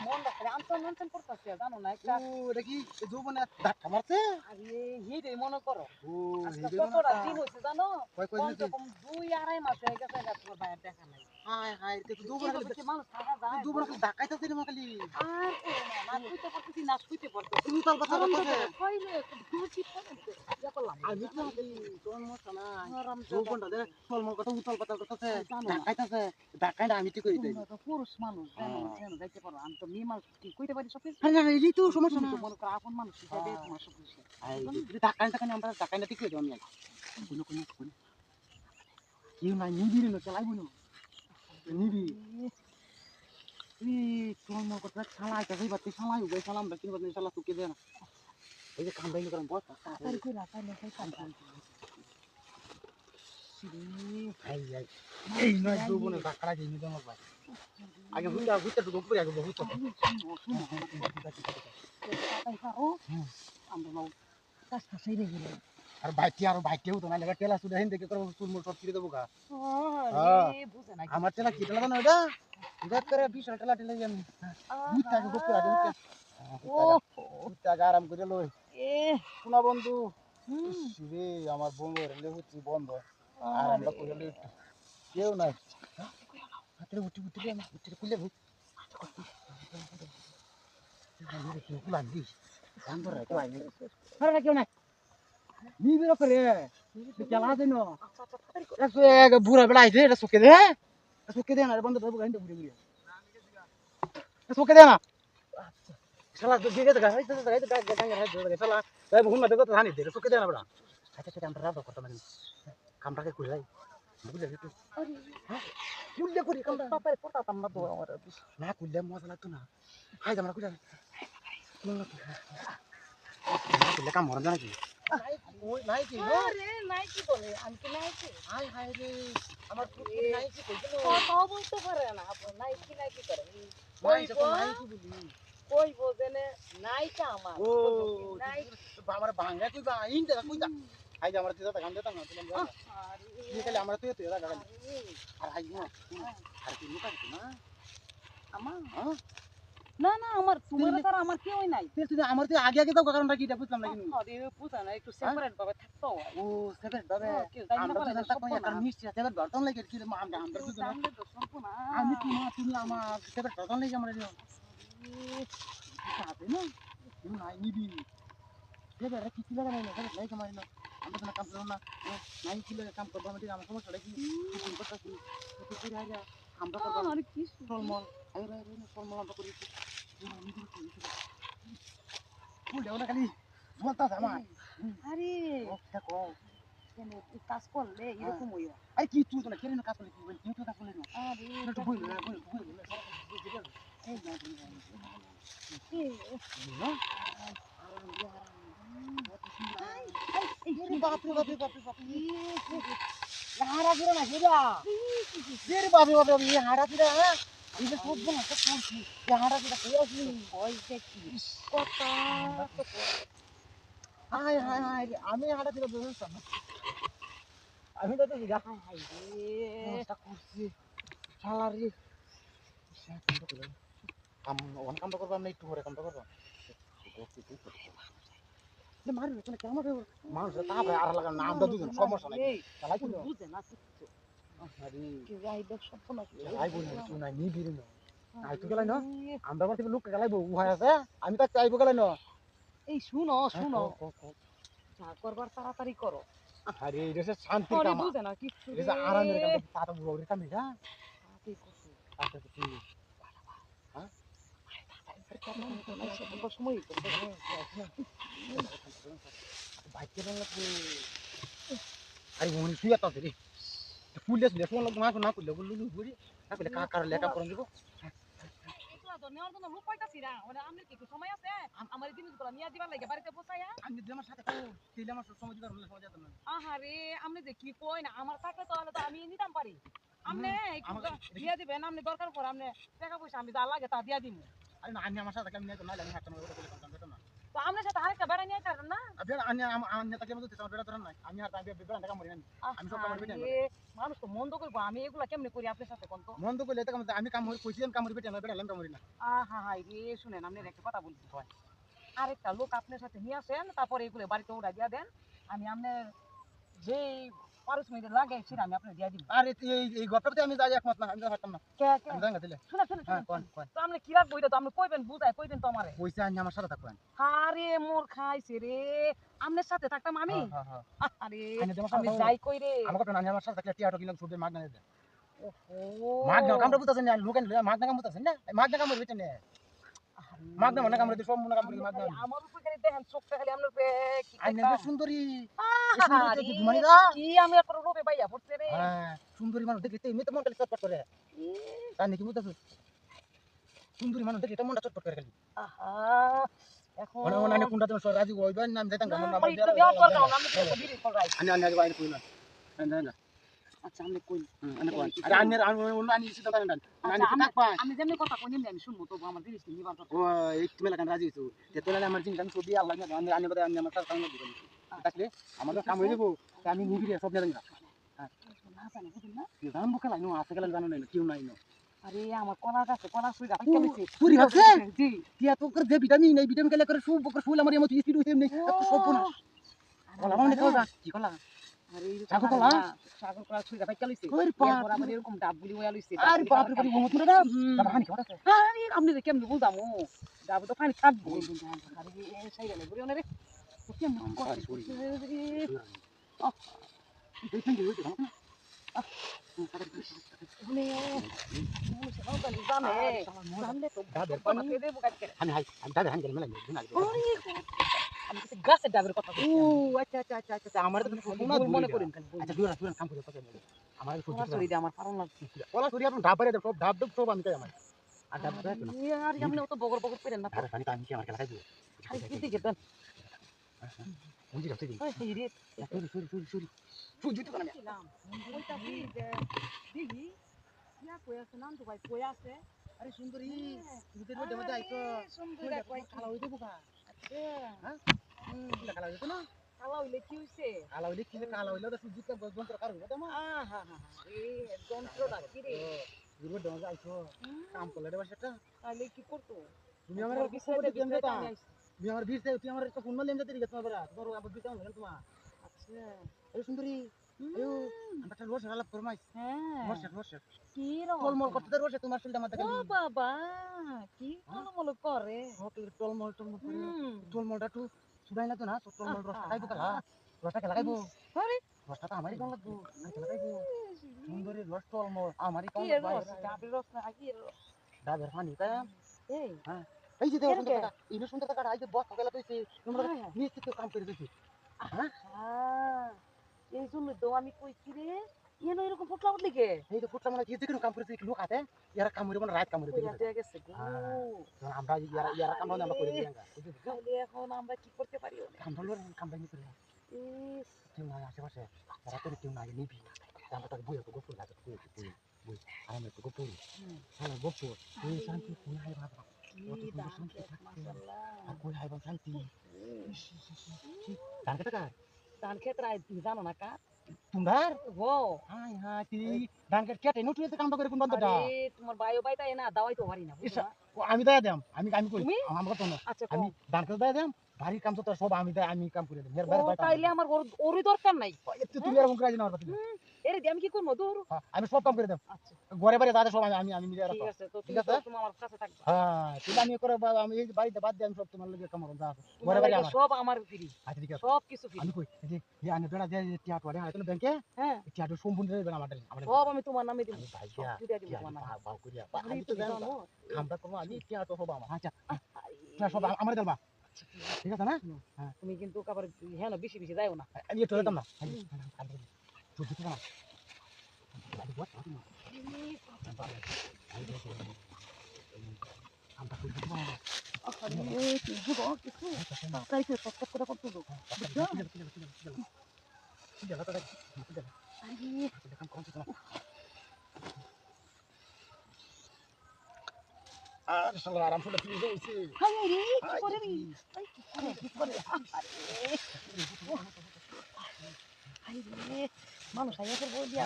মন রাখে আনসান আনসান করতেছে জানো না একটা ও এটা কি যৌবনে ধাক্কা মারছে আরে হিরে মনে করো ও আজকে হিরে কতটা মনে দিন হইছে জানো কয় কয় দিন কম 2-2.5 মাস হয়ে গেছে না তোমার ভাইয়ের দেখা নাই হায় হায় এটা তো যৌবনে এইভাবে কি মানুষ থাকা যায় যৌবনে ধাক্কাইতাছে রে খালি আর না শুইতে পারতেছি না শুইতে পারতেছি তুমি তার কথা বলতেছে কইলে তুমি ঠিক করতে ইয়া করলাম আমি তো খালি কোন মত না আরাম যৌবনটা দে ফলমল কথা উতাল পাতাল করতেছে ধাক্কাইতাছে ধাক্কাইটা আমি ঠিক করি তাই তোমরা তো পুরুষ মানুষ জানো জানো যাইতে পারো আমি তো মেয়ে মানুষ কি কইতে পারি সব কিছু আরে না এই তো সমস্যা না তো মনে করো আপন মানুষ হিসাবে তোমার সব কিছু আই ধাক্কাইটা কেন আমরা ধাক্কাইটা ঠিক করে দাও আমি কোন কোন কোন কেউ না নিবি না চালাইব না নিবি তুই ফলমল কথা চালাই তাই বাতি চালাই উগাই চালাম বাকি বাতি চালা তুকে দে না এই যে কাম বাইন করাম বস তাড়াতাড়ি কইরা তাইলে কই কাম আই আই এই নয় যৌবনে ধাক্কা লাগে নি তোমার ভাই আগে হুইটা হুইটা তো উপরে আগে বহুত আর বাইটিও তো না লাগা তেলা সুদা হিন দেখে করব চুলমুল সব ছিড়ে দেবো গা আমার তেলা কি তেলা না ওটা দেখ করে বিশাল তেলা তেলা আমি হুইটা আগে উপরে আগে হুইটা আরাম করে লই শোনা বন্ধু রে আমার বন্ধুর লেহুচি বন্ধ আর আমরা কইলে একটু কেউ নাই হাতে উঠি উঠি রে আমার উঠি কুলে ভাই কুলান দি বন্ধ রে তো আইনি আরে কেউ নাই নিবি করে চালা দেন এক বুড়া বেলা আইছে এটা সুকে দে না বন্ধ দেবো গাইন্ডা ঘুরে ঘুরে সুকে দে না শালা তো দিকে দেখা হইছে তো গাইতে গাঙ্গা গাঙ্গা শালা তাই বহুন মতে তো জানি দে সুকে দে না বড়া আচ্ছা সেটা আমরা রাব করতে মানে কামটাকে কইলাই বুঝলে একটু হ্যাঁ কুললে করি কামটা পাপারে পটাতাম না তো আমার না কুললে মজা লাগতো না হাই আমরা কুলা কুললে কাম মরন জানা কি ওই নাই কি আরে নাই কি বলে আমি কি নাই কি হাই হাই রে আমার নাই কি কইছিল কথা বলতে পারে না আপনি নাই কি করে নাই যখন নাই কি বলি কই বোঝেনে নাইটা আমার ও নাই আমার ভাঙা কইবা ইনতে কইতা হাই আমরা দিতা গান দিতা না তুমি জানো কি খালি আমরা তুই তুই লাগা আর হাই না আর কি নিতা না আমার হ্যাঁ না না আমার তোমার তার আমার কেউই নাই তুই আমার তুই আগে আগে দাও কারণটা কি এটা বুঝলাম না কিন্তু আরে বুঝা না একটু সেপারেট ভাবে থাকতো ও সেপারেট ভাবে আমরা তো জানতা কোন একটা মিষ্টি আছে এবার বর্তন লাগে কি আমরা আমরা দুজন আমি তুমি আমার সেপারেট বর্তন লাগে আমরা দিও আছে না তুমি নাই নিবি এবার কি লাগা নাই না নাই কামাই না আমরা তো কাম করব না নাই কি লাগে কাম করব আমি আমার সমস্যা লাগি কি কথা কি তো কইরা আইরা আমরা করব আর কি ফলমল আইরা আইরা ফলমল আমরা করি ফুল ওটা খালি বলতা আমার আরে ও দেখো কেন তুই কাজ করলে এরকম হইও আই কি তুই তো না কেন কাজ করলি তুই তো কাজ করলি না আরে এটা বই না এই না না বাপরে বাপরে বাপরে বাপরে হারা পুরো না হেরা রে বাপরে বাপরে এই হারা পুরো হ্যাঁ এই যে সব না সব করছি এই হারা পুরো কই আসলি ওই দেখি কথা হাই হাই হাই আমি হারা পুরো বুঝতাম আমি তো দিগা হাই হাই রে এটা করছি শালারি কাম ওন কামটা করব আমরা একটু করে কামটা করব মারবে তুমি কেমন মানুষ তারপরে আর লাগা নাম দাও দুজন সমস্যা নাই চালাই কোন বুঝে না কিছু আরে কি যাই দেখ সব না চালাই বল তুই না নি বিরে না আই তুই গেলাই না আমরা বাড়ি লোক গেলাইবো উহাই আছে আমি তো চাইবো গেলাই না এই শুনো শুনো যা করবার তাড়াতাড়ি করো আরে এটা শান্তি আরে কাম বুঝে না কিছু এটা আরামের কাম তাতা বুড়ি কাম এটা কি করছো আচ্ছা তুই হ্যাঁ সময় বাইকে লাগবে আরে মন তুই এত রে পুলিশ লে ফোন লাগবে না করলে বললু বুড়ি না করলে কাকার লেখা করে দিব নেওয়ার জন্য লোক পাইতাছি না মানে আমার কি সময় আছে আমার জিনিসগুলো নিয়ে দিবার লাগে বাড়িতে পৌঁছায়া আমি দিলে আমার সাথে দিলে আমার সময় দিবার সময় যেতাম না আহারে আপনি যে কি কই না আমার টাকা তো হলে তো আমি নিতাম পারি আপনি দিয়ে দিবেন আপনি দরকার পড়ে আপনি টাকা পয়সা আমি যা লাগে তা দিয়া দিমু আরে না আমি আমার সাথে আমি নিয়ে তো না আমি হাতে না ওটা বলে কাম করতে না তো আপনার সাথে আরেকটা বেড়া নিয়ে আসবেন না? আপনি আন্না তাকে মতো আমার বেড়া ধরেন নাই আমি আর আমি বেড়া টাকা মরি না আমি সব কামড় বেটে আরে, মানুষ তো মন্দ করবো, আমি এগুলা কেমনে করি আপনার সাথে কোন তো? মন তো কইলে এটা আমি কামড় কইছিলাম কামড় বেটে না বেড়া কামড়ি না আহা হাই রে, শুনেন আপনি একটা কথা বলছি, আরেকটা লোক আপনার সাথে নিয়ে আসেন, তারপরে এগুলো বাড়িতে উড়া দিয়া দেন, আমি আপনার যে পারসমিক লাগে সেটা আমি আপনার দিয়া দিব। আর এই গল্পটাতে আমি যাই একমত না আমি তো হাঁটতাম না কে কে আমি জাঙ্গা দিলে শুনে শুনে হ্যাঁ শুনে কোন কোন তো আপনি কি রাখবো এটা তো আপনি কইবেন, বুঝাই কইবেন তো আমারে। পয়সা আনি আমার সাথে থাকবেন আরে মোর খাইছে রে, আপনার সাথে থাকতাম আমি? হ্যাঁ হ্যাঁ আরে আনি দেব আমি যাই কই রে। আমাকে তো নানি আমার সাথে থাকলে টিয়াটো কিলো ছুটে মাগ না দে ওহো, মাগ না কামড় বুঝতাছেন না লোকেন মাগ না কামড় বুঝতাছেন না মাগ না কামড় বেটে নে মাগ না মনে কামড় দি সব মনে কামড় দি মাগ না আমার উপর খালি দেখেন চোখটা খালি আপনার পে কি আইনে দেখা। যে সুন্দরী আরে, কি ঘুমানি দা কি আমি আপনার রূপে বাইয়া পড়ছে রে। হ্যাঁ সুন্দরী মানুষ দেখলে এমনি তো মন খালি চটপট করে তার নাকি বুঝতাছ সুন্দরী মানুষ দেখলে তো মনটা চটপট করে খালি আহা, এখন মনে মনে আনে কোনটা তুমি রাজি হইবেন না আমি যাইতাম না, গামন আমার আমার একটু দেওয়ার দরকার, আমি তো একটা বিড়ি করাই। আনি আনি আগে বাইরে কই না না আচ্ছা আমি কই, আনি কোন আরে আনি অন্য আনি সিধা পারেন না আনি কি থাক পায় আমি যেমনি কথা কই নিমনি আমি শুনবো, তবু আমার জিনিস নিবার দরকার। ও এই তুমি লাগান রাজি হইছো তে তোলা আমার জিনিস আমি ছবি আল্লাহ না আনি আনি বলে আমি আমার সাথে কামড় দিবেন তাকলে আমার কাম হই দেবো আমি নিবি সব জানি না না জানি বুঝুন না। জান বুকে লাইনো আছে গেলে জানো না কেউ নাই না আরে আমার কলার কাছে কলা সুই গাছ কেমিছে। পুরি ভাবছে জি। টিয়া তো করে যে ভিটামিন এই ভিটামিন গেলে করে সব করে ফুল আমার মতো স্পিড হইছে এমনি এত সব না কলা মানে খাওয়া কি কলা আরে সাগর কলা? সাগর কলা সুই গাছ কেমিছে। ওরে বাপ এরপর আবার এরকম ডাব বুলি হইয়া লইছে। আরে বাপ রে বাপ বহুত না দাও দাও হানি খাওয়া আছে আরে আপনি যে কেমনে বলদামু, ডাব তো পানি থাকবো। আরে এই সাইডে ঘুরে ওনে রে। তো কেমনে আরে সরি করে এই থ্যাংক ইউ হইছে মানে মানুষ নবালি জানে তো ডাবের পানি পানি দেবো কাটকে। আমি হাই আমি ডাবের হানি গেলে মেলাই দিন আগে আমি কিছু গাছের ডাবের কথা ও আচ্ছা আচ্ছা আচ্ছা আচ্ছা আমার তো বলছি মনে করেন খালি আচ্ছা দুরা দুরা কাম করে কথা আমার বলা সরি দে আমার পারন লাগছে। ওলা সরি আপনি ডাব পারে সব ডাব ডাব সব আমি তাই আমার আর ডাব পারে না আর আপনি অত বগর বগর করেন না তো। আরে পানি তো আমি কি আমার খেলা খাইবো খালি কি দিকে দেন বুঝি যাচ্ছে দিন এই রে সরি সরি সরি সরি সুজি তো না ছিলাম ওইটা দিকে দিহি ইয়া কই আছে নাম তো ভাই কই আছে। আরে সুন্দরী দুধের মধ্যে মধ্যে আইছো সুন্দর কই খালা হইতে বুকা আছে। হ্যাঁ খালা হইতে না খালা হইলে কি হইছে? খালা হইলে কি খালা হইলে তো সুজি তো যন্ত্র কার হইতো মা আহা হা এই যন্ত্রটা কি রে? দুধের মধ্যে আইছো কাম করলে রে বাসাটা তাহলে কি করতো? তুমি আমার বিষয়টা কেমন বিষয়টা তা আমি আইছি। তুমি আমার বীর তুই আমার তো ফোন মারলে এমনি দিকে তোমার বড় তোমার আবার দিতে হবে তোমার আচ্ছা এই সুন্দরী আয়ো আমরা একটা রোজ আলাপ করমাই হ্যাঁ রোজ কি রকম টলমল করতে রোজ তোমার শুলটা মাথা ও খালি বাবা কি টলমল করে। টলমল টলমল করে টলমলটা একটু সুদাই না তো না টলমল রসটা খাইবো কালা রসটা খেলা খাইবো আরে রসটা তো আমারই কোন লাগবো খেলা খাইবো সুন্দরী রস টলমল আমারই কি কোন এর রস ডাবের রস না কি এর রস? ডাবের পানি তাই এই হ্যাঁ এই যে দেখো সুন্দর টাকা এই সুন্দর টাকা আই যে বস গেল তুই তোমরা হ্যাঁ। নিশ্চিত কাম করে দিছি হ্যাঁ এই জন্য তো আমি কইছি রে এনো এরকম পোটলা উঠলি কে এই যে ফুটলা মানে কি যে কাম করে লোক আছে ইয়ারা কাম করে রাত কাম করে কইরা দেয়া গেছে গো। আমরা ইয়ারা কাম আমরা করে দিই তাহলে এখন আমরা কি করতে পারি ওনে? কাম ভালো কাম বাই করে ইস কেউ নাই আশেপাশে তারা তো কেউ নাই নিবি আমরা তাকে বই গোপন লাগে বই আমি তো গোপন হ্যাঁ গোপন এই শান্তি কোন হাই বাবা কি দাম মাশাআল্লাহ। আর কই হাই বাবা শান্তি দান টাকা ধান ক্ষেত রাই জানো না কা তোমার গো হাই হাই তুই দান কেটে নুটুতে কাম করে কোন বন্ধটা আরে তোমার বায়ো বাইতাই না দাওয়াই তো পারি না বুঝছো না? আমি দায় দেম আমি আমি কই তুমি? আমার কথা না আচ্ছা আমি দান করে দায় দেম বাড়ির কাম তো তোর সব আমি দায় আমি কাম করে দেম এর বাইরে ও তাইলে আমার ওরই দরকার নাই। তুমি এরকম করে না কথা এরে দিয়ে আমি কি করবো দূর। আমি সব কাম করে দেম আচ্ছা ঘরে বাইরে দাদা সব আমি আমি মিলে ঠিক রাখো আছে তো ঠিক তুমি আছে? তো তুমি আমার কাছে থাকবা। হ্যাঁ তুমি আমি করে আমি এই বাড়িতে বাদ দিয়ে আমি সব তোমার লগে কাম করব যা তোমার ঘরে বাইরে লাগি আমার সব আমার ফ্রি আচ্ছা ঠিক আছে সব কিছু ফ্রি। আমি কই যে আমি বেড়া যে টিয়া তোরে হাতে ব্যাংকে হ্যাঁ টিয়া তো সম্পূর্ণ বেড়া আমাদের আমাদের সব আমি তোমার নামে দিব আমি ভাই সব দিয়া দিয়ে দিব টিয়া তোমার নামে। বাউ করিয়া আমি আমি তো তো জানো জানো আমরা করব আমি টিয়া তো সব আমার আচ্ছা টিয়া সব আমার দেবা ঠিক আছে না তুমি কিন্তু আবার হ্যাঁ না বেশি বেশি যাইও না। আমি একটু দিতাম না চুপ দিতে না আমরা কই দিব আরে কি গো কিছু তাড়াতাড়ি করে সব করে করতে দাও বুঝছো? আরে আর শালা আরাম করে তুই যাইছে হাই রে কি করে রে কি করে আরে হাই রে মানুষ আইয়া করবো দিয়া